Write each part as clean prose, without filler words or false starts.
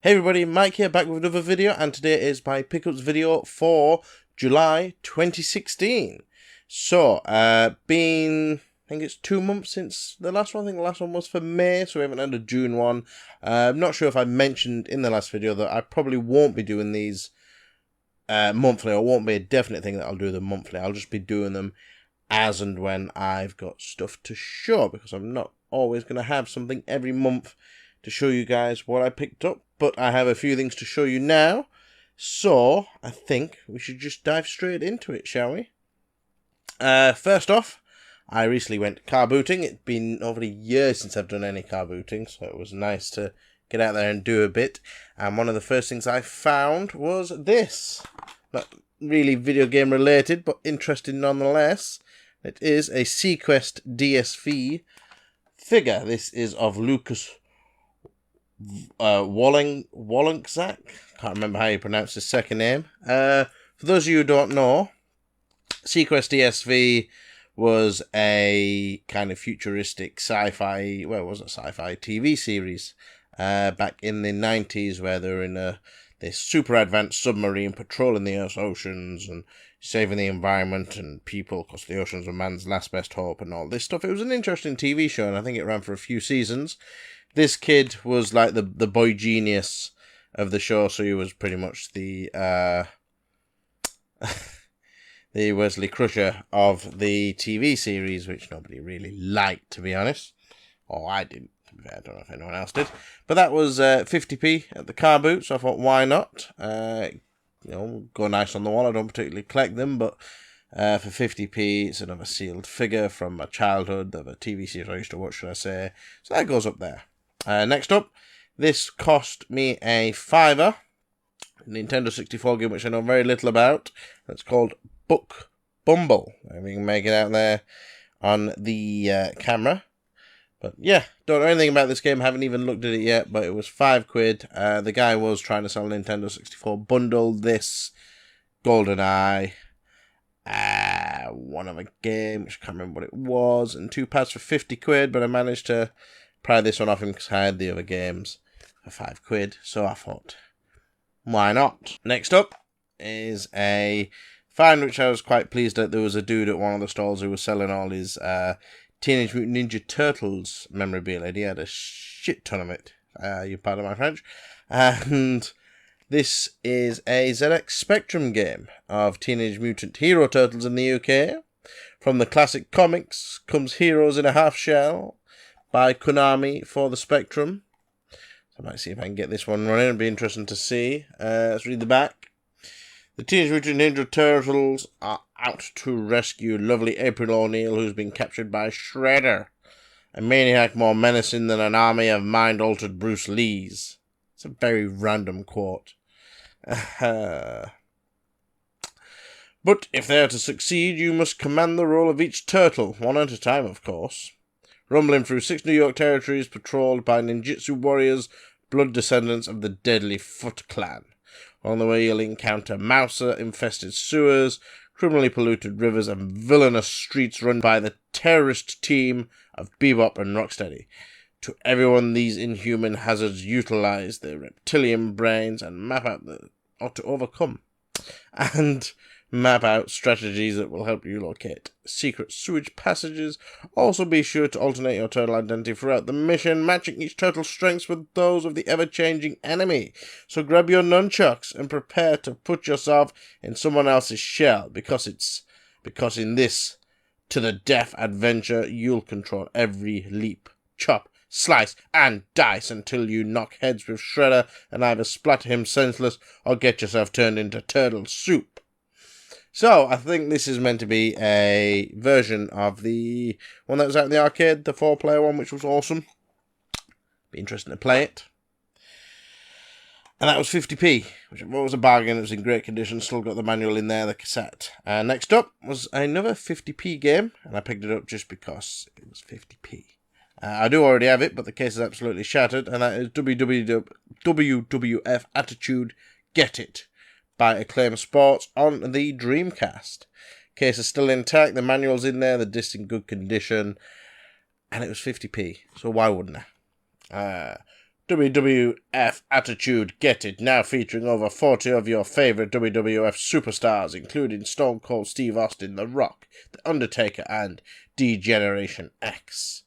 Hey everybody, Mike here, back with another video, and today is my pickups video for July 2016. So, I think it's 2 months since the last one. I think the last one was for May, so we haven't had a June one. I'm not sure if I mentioned in the last video that I probably won't be doing these monthly, or won't be a definite thing that I'll do them monthly. I'll just be doing them as and when I've got stuff to show, because I'm not always going to have something every month to show you guys what I picked up. But I have a few things to show you now, so I think we should just dive straight into it, shall we? First off, I recently went car booting. It's been over a year since I've done any car booting, so it was nice to get out there and do a bit. And one of the first things I found was this. Not really video game related, but interesting nonetheless. It is a Sequest DSV figure. This is of Lucas Wollenkzak. Can't remember how you pronounce his second name. For those of you who don't know, Sequest DSV was a kind of futuristic sci-fi, well, it was a sci-fi TV series back in the 90s, where they were in this super advanced submarine patrolling the Earth's oceans and saving the environment and people, because the oceans were man's last best hope and all this stuff. It was an interesting TV show, and I think it ran for a few seasons. This kid was like the boy genius of the show, so he was pretty much the the Wesley Crusher of the TV series, which nobody really liked, to be honest. Or I didn't, to be fair. I don't know if anyone else did. But that was 50p at the car boot, so I thought, why not? Go nice on the wall. I don't particularly collect them, but for 50p, it's another sealed figure from my childhood, of a TV series I used to watch, should I say. So that goes up there. Next up, this cost me a £5. Nintendo 64 game, which I know very little about. It's called Buck Bumble. We can make it out there on the camera. But yeah, don't know anything about this game, haven't even looked at it yet, but it was £5. The guy was trying to sell a Nintendo 64 bundle, this, GoldenEye, one other game, which I can't remember what it was, and 2 pads for £50, but I managed to pry this one off him because I had the other games for £5, so I thought, why not? Next up is a find, which I was quite pleased that there was a dude at one of the stalls who was selling all his Teenage Mutant Ninja Turtles memorabilia. He had a shit ton of it, you pardon my French. And this is a ZX Spectrum game of Teenage Mutant Hero Turtles in the UK. From the classic comics comes Heroes in a Half Shell by Konami for the Spectrum. So I might see if I can get this one running. It'll be interesting to see. Let's read the back. The Teenage Mutant Ninja Turtles are out to rescue lovely April O'Neil, who's been captured by Shredder, a maniac more menacing than an army of mind-altered Bruce Lees. It's a very random quote. But if they are to succeed, you must command the role of each turtle, one at a time, of course. Rumbling through 6 New York territories patrolled by ninjutsu warriors, blood descendants of the deadly Foot Clan. On the way, you'll encounter Mouser-infested sewers, criminally polluted rivers, and villainous streets run by the terrorist team of Bebop and Rocksteady. To everyone, these inhuman hazards utilize their reptilian brains and map out strategies that will help you locate secret sewage passages. Also, be sure to alternate your turtle identity throughout the mission, matching each turtle's strengths with those of the ever-changing enemy. So grab your nunchucks and prepare to put yourself in someone else's shell, because in this to-the-death adventure, you'll control every leap, chop, slice, and dice until you knock heads with Shredder and either splatter him senseless or get yourself turned into turtle soup. So, I think this is meant to be a version of the one that was out in the arcade, the 4-player one, which was awesome. Be interesting to play it. And that was 50p, which was a bargain. It was in great condition, still got the manual in there, the cassette. Next up was another 50p game, and I picked it up just because it was 50p. I do already have it, but the case is absolutely shattered, and that is WWF Attitude Get It by Acclaim Sports on the Dreamcast. Case is still intact, the manual's in there, the disc in good condition, and it was 50p, so why wouldn't I? WWF Attitude Get It, now featuring over 40 of your favourite WWF superstars, including Stone Cold Steve Austin, The Rock, The Undertaker, and D-Generation X.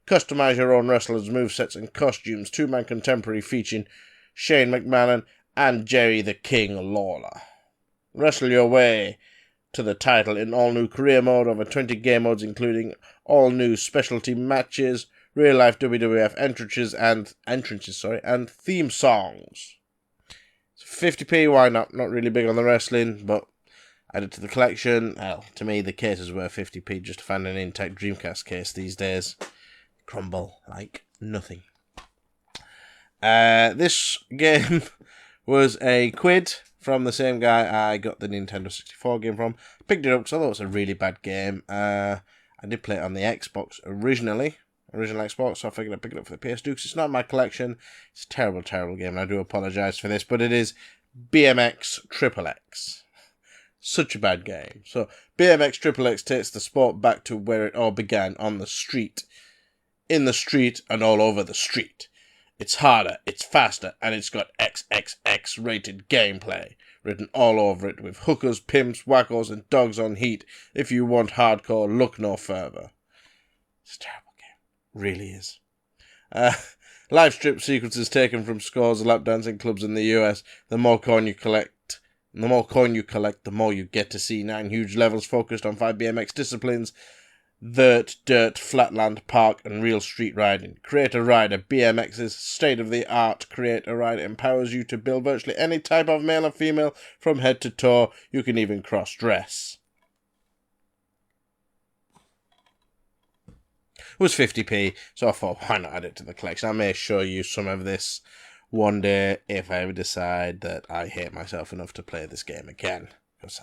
Customize your own wrestlers' movesets and costumes. Two-man contemporary featuring Shane McMahon and Jerry the King Lawler. Wrestle your way to the title in all-new career mode, over 20 game modes, including all-new specialty matches, real-life WWF entrances and theme songs. So 50p, why not? Not really big on the wrestling, but add it to the collection. Well, to me, the case is worth 50p just to find an intact Dreamcast case these days. Crumble like nothing. This game was a quid from the same guy I got the Nintendo 64 game from. Picked it up because I thought it was a really bad game. I did play it on the Xbox original Xbox, so I figured I'd pick it up for the PS2 because it's not in my collection. It's a terrible, terrible game, and I do apologise for this, but it is BMX Triple X. Such a bad game. So, BMX Triple X takes the sport back to where it all began, on the street. In the street and all over the street. It's harder, it's faster, and it's got XXX rated gameplay written all over it with hookers, pimps, wackos, and dogs on heat. If you want hardcore, look no further. It's a terrible game. Really is. Live strip sequences taken from scores of lap dancing clubs in the US. The more coin you collect, the more you get to see. 9 huge levels focused on 5 BMX disciplines: vert, dirt, flatland, park, and real street riding. Create a Rider, BMX's state-of-the-art Create a Rider, empowers you to build virtually any type of male or female from head to toe. You can even cross-dress. It was 50p, so I thought, why not add it to the collection? I may show you some of this one day if I ever decide that I hate myself enough to play this game again. Because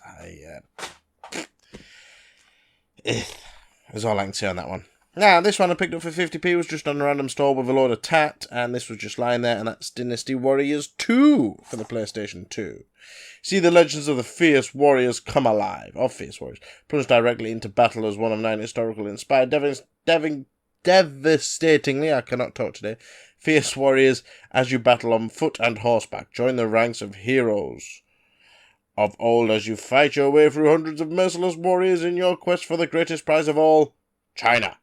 that's all I can say on that one. Now, this one I picked up for 50p was just on a random store with a load of tat, and this was just lying there, and that's Dynasty Warriors 2 for the PlayStation 2. See the legends of the Fierce Warriors come alive, plunge directly into battle as one of 9 historical inspired, devastatingly, I cannot talk today, fierce warriors as you battle on foot and horseback. Join the ranks of heroes of old as you fight your way through hundreds of merciless warriors in your quest for the greatest prize of all, China.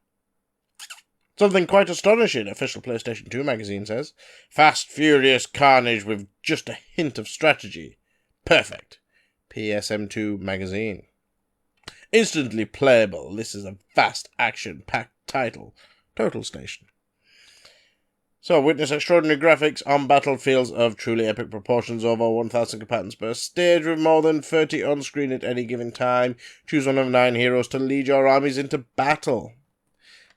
Something quite astonishing, official PlayStation 2 magazine says. Fast, furious carnage with just a hint of strategy. Perfect. PSM2 magazine. Instantly playable. This is a vast action-packed title. Total Station. So, witness extraordinary graphics on battlefields of truly epic proportions, over 1,000 combatants per stage, with more than 30 on screen at any given time. Choose one of 9 heroes to lead your armies into battle.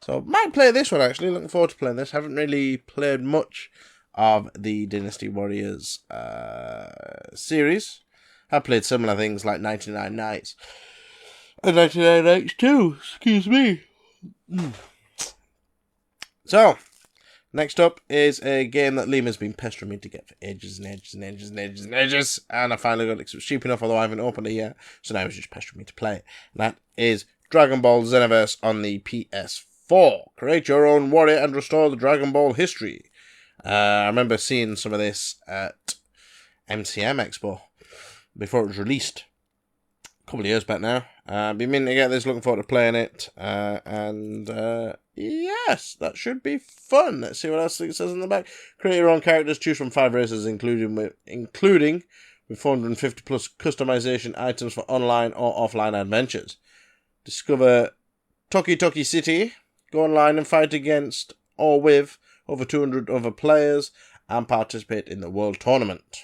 So, might play this one actually. Looking forward to playing this. Haven't really played much of the Dynasty Warriors series. I've played similar things like 99 Nights. And 99 Nights 2, excuse me. So, next up is a game that Liam has been pestering me to get for ages and ages and ages and ages and ages. And I finally got it because it was cheap enough, although I haven't opened it yet. So now he's just pestering me to play it. And that is Dragon Ball Xenoverse on the PS4. Create your own warrior and restore the Dragon Ball history. I remember seeing some of this at MCM Expo before it was released. A couple of years back now. Been meaning to get this, looking forward to playing it. Yes, that should be fun. Let's see what else it says in the back. Create your own characters, choose from 5 races, including with 450 plus customization items for online or offline adventures. Discover Toki Toki City, go online and fight against or with over 200 other players, and participate in the World Tournament.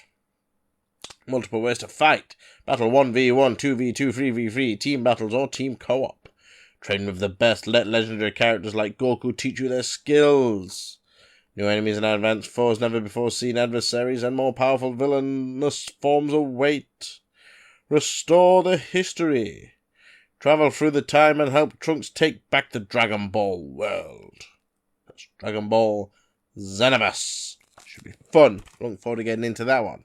Multiple ways to fight. Battle 1v1, 2v2, 3v3, team battles, or team co-op. Train with the best. Let legendary characters like Goku teach you their skills. New enemies and advanced foes, never before seen adversaries, and more powerful villainous forms await. Restore the history. Travel through the time and help Trunks take back the Dragon Ball world. That's Dragon Ball Xenoverse. Should be fun. Looking forward to getting into that one.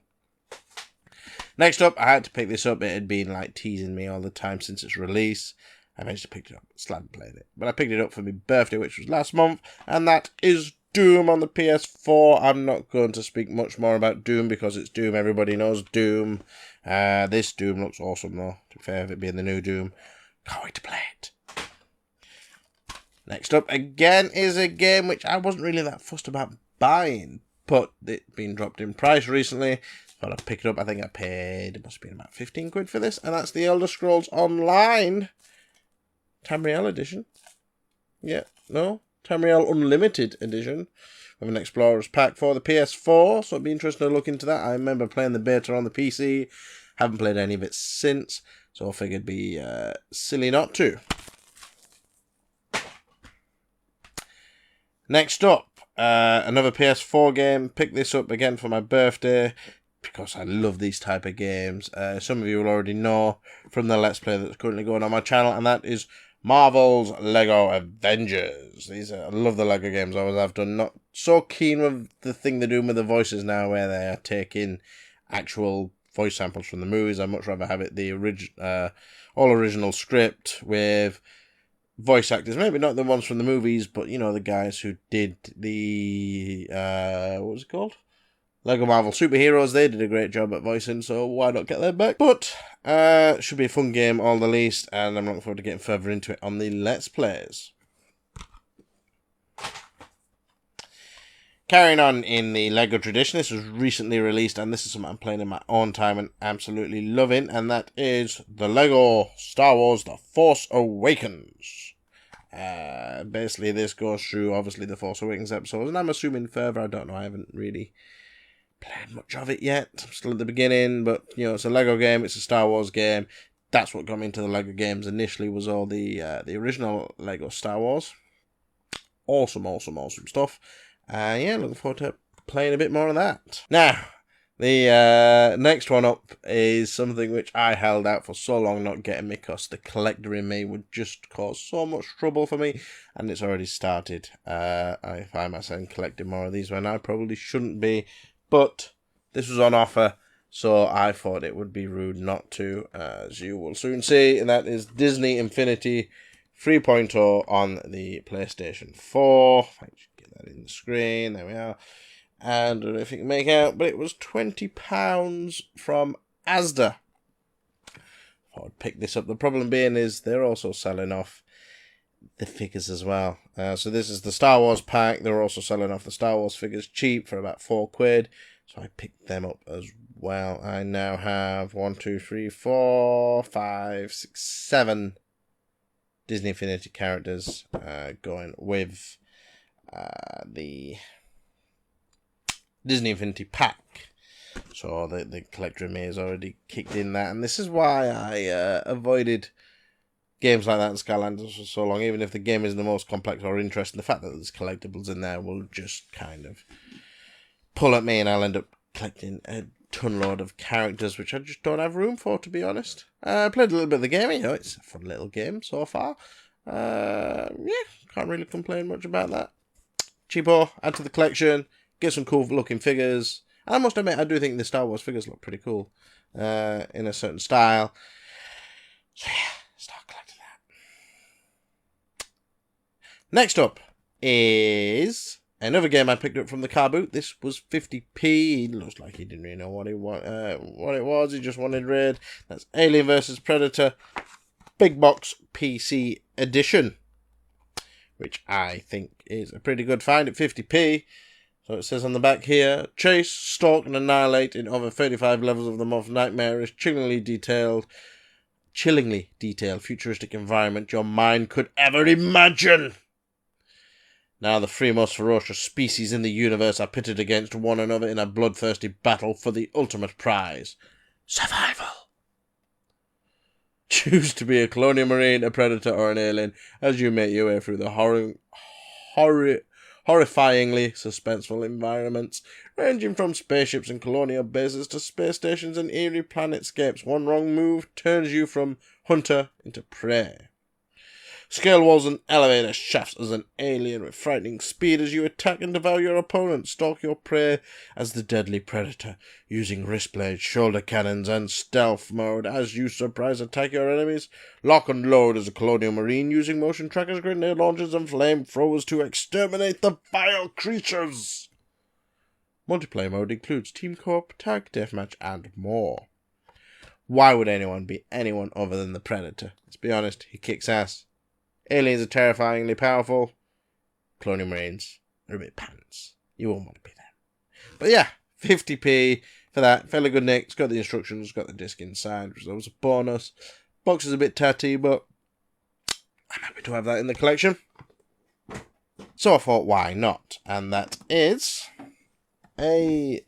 Next up, I had to pick this up. It had been like teasing me all the time since its release. I managed to pick it up. Still haven't played it. But I picked it up for my birthday, which was last month. And that is Doom on the PS4. I'm not going to speak much more about Doom because it's Doom. Everybody knows Doom. This Doom looks awesome though, to be fair, if it being the new Doom. Can't wait to play it. Next up again is a game which I wasn't really that fussed about buying, but it been dropped in price recently. Thought I'd pick it up. I think I paid, it must have been about 15 quid for this, and that's the Elder Scrolls Online Tamriel Edition. Yeah, no? Tamriel Unlimited Edition. With an Explorer's Pack for the PS4, so it'd be interesting to look into that. I remember playing the beta on the PC. Haven't played any of it since, so I figured it'd be silly not to. Next up, another PS4 game. Picked this up again for my birthday because I love these type of games. Some of you will already know from the Let's Play that's currently going on my channel, and that is Marvel's Lego Avengers. I love the Lego games, always have done. Not so keen with the thing they're doing with the voices now, where they are taking actual voice samples from the movies. I'd much rather have it the all original script with voice actors, maybe not the ones from the movies, but you know, the guys who did the what was it called? Lego Marvel Superheroes. They did a great job at voicing, so why not get them back? But should be a fun game all the least, and I'm looking forward to getting further into it on the Let's Plays. Carrying on in the Lego tradition, this was recently released, and this is something I'm playing in my own time and absolutely loving, and that is the Lego Star Wars The Force Awakens. Basically, this goes through, obviously, the Force Awakens episodes, and I'm assuming further. I don't know, I haven't really played much of it yet. I'm still at the beginning, but, you know, it's a Lego game, it's a Star Wars game. That's what got me into the Lego games initially, was all the original Lego Star Wars. Awesome, awesome, awesome stuff. Yeah, looking forward to playing a bit more of that. Now, the next one up is something which I held out for so long not getting me, because the collector in me would just cause so much trouble for me, and it's already started. I find myself collecting more of these when I probably shouldn't be, but this was on offer, so I thought it would be rude not to, as you will soon see, and that is Disney Infinity 3.0 on the PlayStation 4. I should get that in the screen. There we are. And I don't know if you can make out, but it was £20 from Asda. I would pick this up. The problem being is they're also selling off the figures as well. So this is the Star Wars pack. They're also selling off the Star Wars figures cheap for about £4. So I picked them up as well. I now have 1, 2, 3, 4, 5, 6, 7 Disney Infinity characters going with the Disney Infinity pack. So the collector in me has already kicked in that, and this is why I avoided games like that in Skylanders for so long. Even if the game isn't the most complex or interesting, the fact that there's collectibles in there will just kind of pull at me, and I'll end up collecting a ton load of characters which I just don't have room for, to be honest. I played a little bit of the game, you know, it's a fun little game so far. Yeah, can't really complain much about that. Cheapo, add to the collection, get some cool looking figures. And I must admit, I do think the Star Wars figures look pretty cool in a certain style. So yeah, start collecting that. Next up is another game I picked up from the car boot. This was 50p. It looks like he didn't really know what it was. He just wanted red. That's Alien vs Predator Big Box PC Edition, which I think is a pretty good find at 50p. So it says on the back here, chase, stalk, and annihilate in over 35 levels of the most nightmarish, chillingly detailed futuristic environment your mind could ever imagine. Now the three most ferocious species in the universe are pitted against one another in a bloodthirsty battle for the ultimate prize: survival. Choose to be a colonial marine, a predator, or an alien as you make your way through the horrifyingly suspenseful environments, ranging from spaceships and colonial bases to space stations and eerie planetscapes. One wrong move turns you from hunter into prey. Scale walls and elevator shafts as an alien with frightening speed as you attack and devour your opponent. Stalk your prey as the deadly predator, using wrist blades, shoulder cannons, and stealth mode as you surprise attack your enemies. Lock and load as a colonial marine, using motion trackers, grenade launchers, and flamethrowers to exterminate the vile creatures. Multiplayer mode includes team co-op, tag deathmatch, and more. Why would anyone be anyone other than the Predator? Let's be honest, he kicks ass. Aliens are terrifyingly powerful. Colonial Marines are a bit pants. You won't want to be them. But yeah, 50p for that. Fairly good nick. It's got the instructions, got the disc inside, which was a bonus. Box is a bit tatty, but I'm happy to have that in the collection. So I thought, why not? And that is a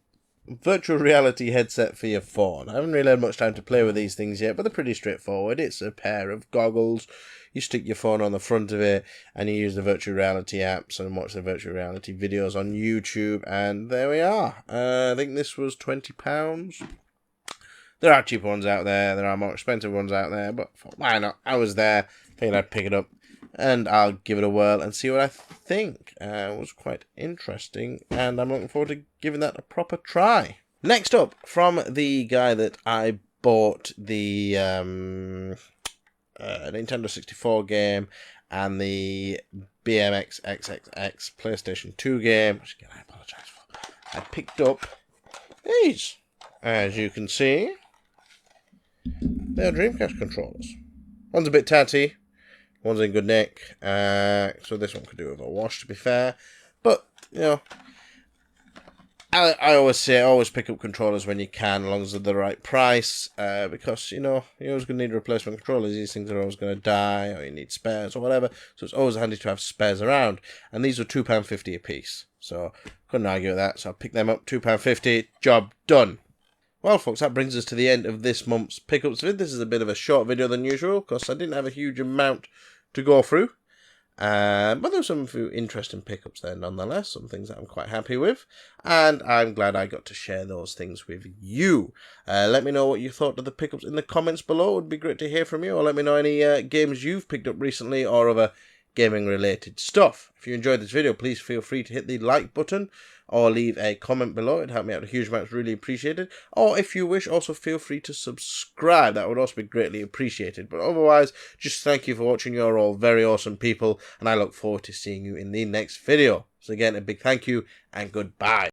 virtual reality headset for your phone. I haven't really had much time to play with these things yet, but they're pretty straightforward. It's a pair of goggles. You stick your phone on the front of it and you use the virtual reality apps and watch the virtual reality videos on YouTube, and there we are. I think this was £20. There are cheaper ones out there, there are more expensive ones out there, but why not? I was there, figured I'd pick it up and I'll give it a whirl and see what I think. It was quite interesting and I'm looking forward to giving that a proper try. Next up, from the guy that I bought the Nintendo 64 game and the BMX XXX PlayStation 2 game, which again I apologise for, I picked up these. As you can see, they're Dreamcast controllers. One's a bit tatty, one's in good nick, so this one could do with a wash, to be fair. But, you know, I always say, always pick up controllers when you can, as long as they're the right price, because, you know, you're always going to need replacement controllers. These things are always going to die, or you need spares, or whatever, so it's always handy to have spares around. And these were £2.50 a piece, so couldn't argue with that, so I picked them up, £2.50, job done. Well, folks, that brings us to the end of this month's pickups vid. This is a bit of a short video than usual, because I didn't have a huge amount to go through. But there were some few interesting pickups there nonetheless, some things that I'm quite happy with, and I'm glad I got to share those things with you. Let me know what you thought of the pickups in the comments below. It would be great to hear from you, or let me know any games you've picked up recently or other gaming related stuff. If you enjoyed this video, please feel free to hit the like button or leave a comment below. It'd help me out a huge amount. It's really appreciated. Or if you wish, also feel free to subscribe. That would also be greatly appreciated. But otherwise, just thank you for watching. You're all very awesome people, and I look forward to seeing you in the next video. So again, a big thank you and goodbye.